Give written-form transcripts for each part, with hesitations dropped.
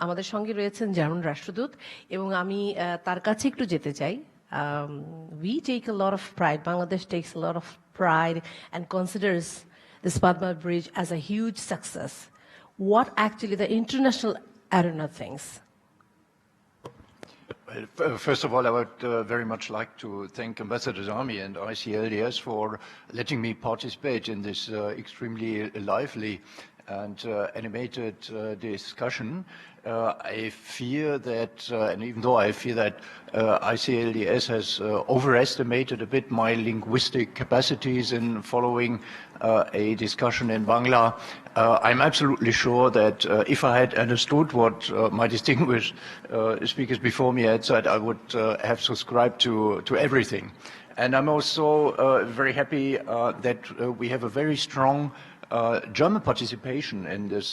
আমাদের সঙ্গে রয়েছেন জার্মান রাষ্ট্রদূত এবং আমি তার কাছে একটু যেতে চাই। We take a lot of pride, Bangladesh takes a lot of pride and considers this Padma Bridge as a huge success. What actually the international arena thinks? Well, first of all, I would very much like to thank Ambassador Zami and ICLDS for letting me participate in this extremely lively and animated discussion. I fear that, and even though I fear that ICLDS has overestimated a bit my linguistic capacities in following a discussion in Bangla, I'm absolutely sure that if I had understood what my distinguished speakers before me had said, I would have subscribed to everything. And I'm also very happy that we have a very strong German participation in this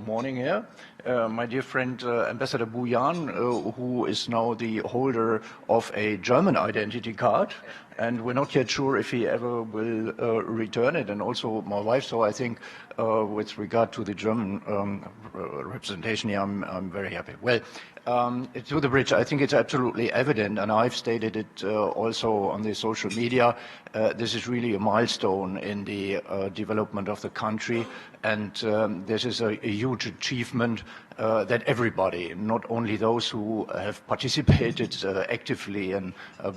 morning here. My dear friend Ambassador Bujan, who is now the holder of a German identity card, and we're not yet sure if he ever will return it, and also my wife. So I think with regard to the German representation here, I'm very happy. Well, to the bridge, I think it's absolutely evident, and I've stated it also on the social media, this is really a milestone in the development of the country, and this is a huge achievement that everybody, not only those who have participated actively in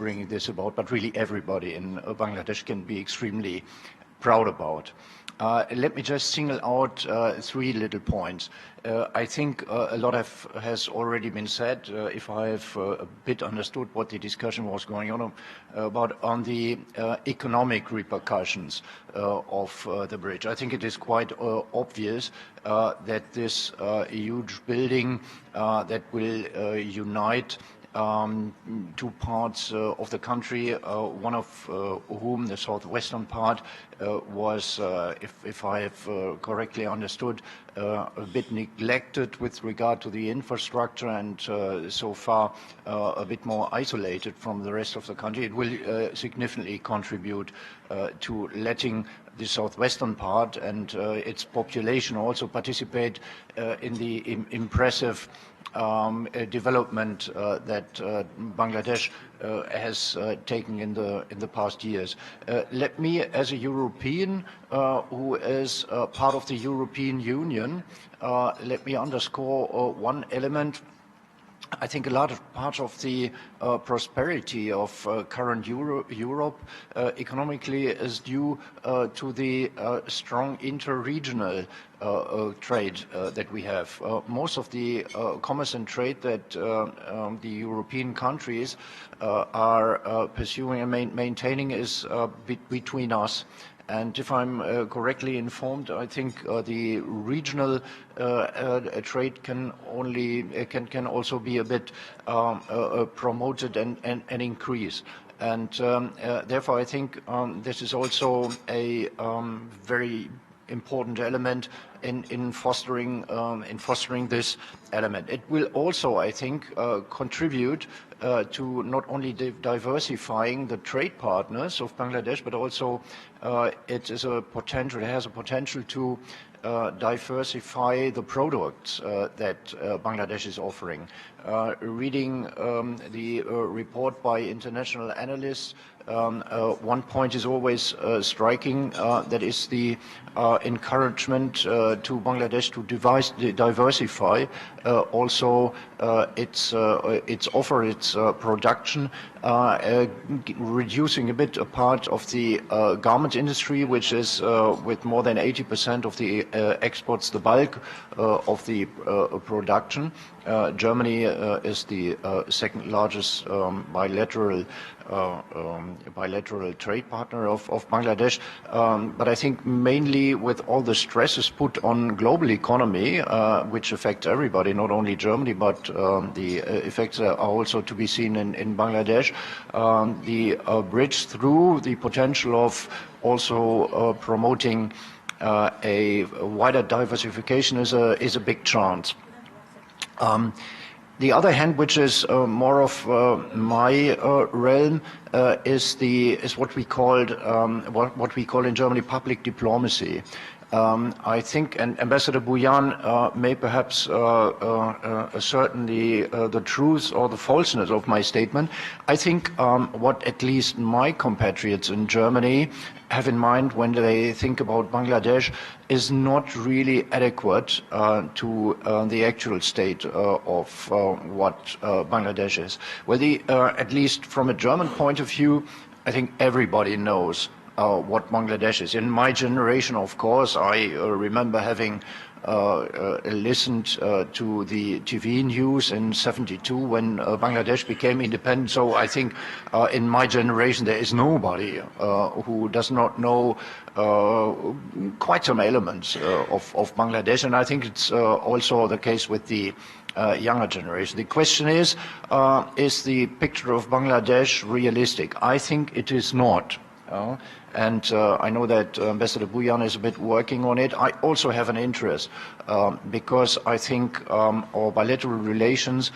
bringing this about, but really everybody in Bangladesh can be extremely proud about. Let me just single out three little points. I think a lot has already been said, if I have a bit understood what the discussion was going on about on the economic repercussions of the bridge. I think it is quite obvious that this huge building that will unite two parts of the country, one of whom, the southwestern part, was, if I have correctly understood, a bit neglected with regard to the infrastructure and so far a bit more isolated from the rest of the country. It will significantly contribute to letting the southwestern part and its population also participate in the impressive development that Bangladesh has taken in the past years. Let me, as a European who is part of the European Union, let me underscore one element. I think a lot of parts of the prosperity of current Europe economically is due to the strong interregional trade that we have. Most of the commerce and trade that the European countries are pursuing and maintaining is between us. And if I'm correctly informed, I think the regional trade can also be a bit promoted and increase. And therefore, I think this is also a very important element in fostering this element. It will also, I think, contribute to not only diversifying the trade partners of Bangladesh, but also it has a potential to diversify the products that Bangladesh is offering. Reading the report by international analysts, one point is always striking, that is the encouragement to Bangladesh to diversify also its offer, its production, reducing a bit a part of the garment industry, which is with more than 80% of the exports, the bulk of the production. Germany is the second largest bilateral trade partner of Bangladesh. But I think mainly with all the stresses put on global economy, which affects everybody, not only Germany, but the effects are also to be seen in Bangladesh. The bridge through the potential of also promoting a wider diversification is a big chance. The other hand, which is more of my realm, is what we call in Germany public diplomacy. I think, and Ambassador Bhuyan may perhaps certainly the truth or the falseness of my statement. I think what at least my compatriots in Germany have in mind when they think about Bangladesh is not really adequate to the actual state of what Bangladesh is. Well, at least from a German point of view, I think everybody knows what Bangladesh is. In my generation, of course, I remember having listened to the TV news in '72 when Bangladesh became independent. So I think in my generation there is nobody who does not know quite some elements of Bangladesh, and I think it's also the case with the younger generation. The question is the picture of Bangladesh realistic? I think it is not. And I know that Ambassador Bhuyan is a bit working on it. I also have an interest because I think our bilateral relations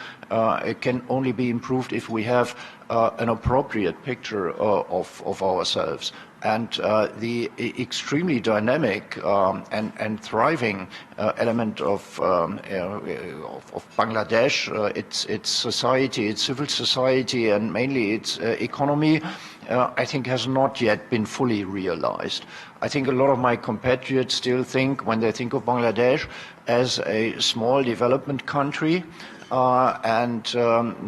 can only be improved if we have an appropriate picture of ourselves. And the extremely dynamic and thriving element of Bangladesh, its society, its civil society, and mainly its economy, I think has not yet been fully realized. I think a lot of my compatriots still think, when they think of Bangladesh, as a small development country, and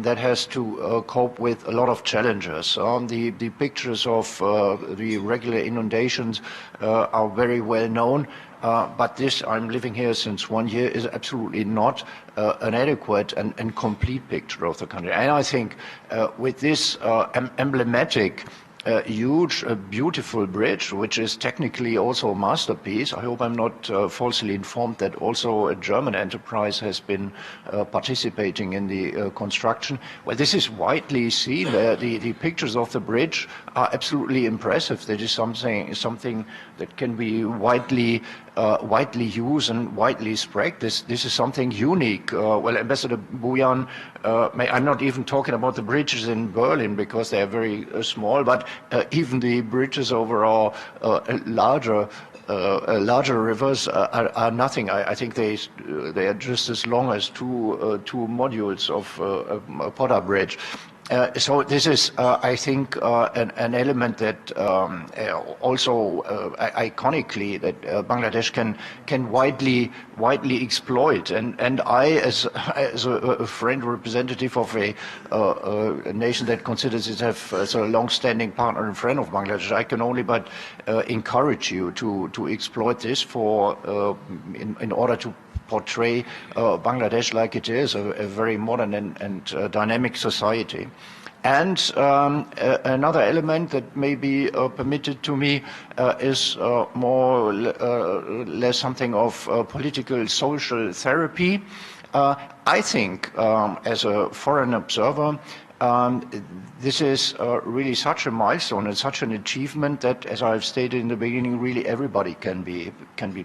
that has to cope with a lot of challenges. The pictures of the regular inundations are very well known, but this, I'm living here since 1 year, is absolutely not an adequate and complete picture of the country. And I think with this emblematic huge, beautiful bridge, which is technically also a masterpiece. I hope I'm not falsely informed that also a German enterprise has been participating in the construction. Well, this is widely seen. The pictures of the bridge are absolutely impressive. That is something that can be widely used and widely spread. This is something unique. Well, Ambassador Bhuyan, I'm not even talking about the bridges in Berlin because they are very small, but even the bridges over our larger rivers are nothing. I think they are just as long as two modules of a Potter bridge. So this is, I think, an element that also iconically that Bangladesh can widely exploit. And I, as a friend representative of a nation that considers itself as a long-standing partner and friend of Bangladesh, I can only but encourage you to exploit this in order to portray Bangladesh like it is, a very modern and dynamic society. And another element that may be permitted to me is more or less something of political social therapy. I think, as a foreign observer, this is really such a milestone and such an achievement that, as I've stated in the beginning, really everybody can be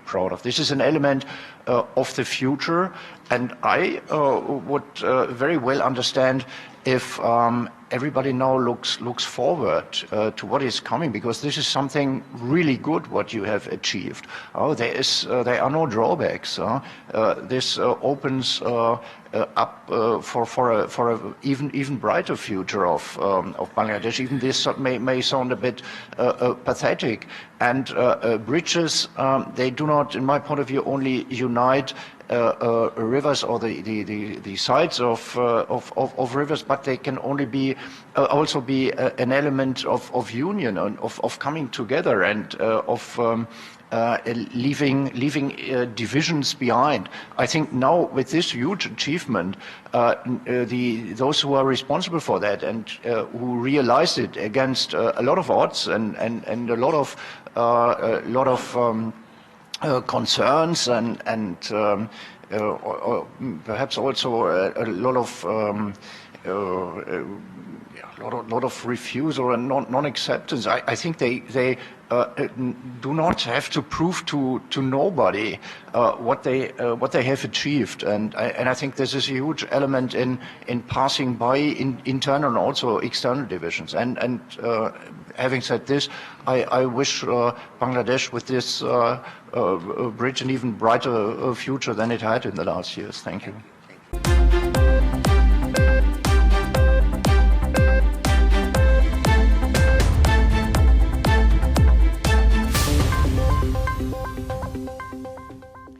proud of. This is an element of the future, and I would very well understand if everybody now looks forward to what is coming, because this is something really good what you have achieved. There are no drawbacks. This opens up for a even brighter future of Bangladesh. Even this may sound a bit pathetic. And bridges, they do not, in my point of view, only unite rivers or the sides of rivers, but they can only be also be an element of union and of coming together and of leaving divisions behind. I think now with this huge achievement, those who are responsible for that and who realized it against a lot of odds and a lot of concerns and perhaps also a lot of refusal and non-acceptance. I think they do not have to prove to nobody what they have achieved, and I think this is a huge element in passing by internal and also external divisions. And having said this, I wish Bangladesh with this bridge an even brighter future than it had in the last years. Thank you.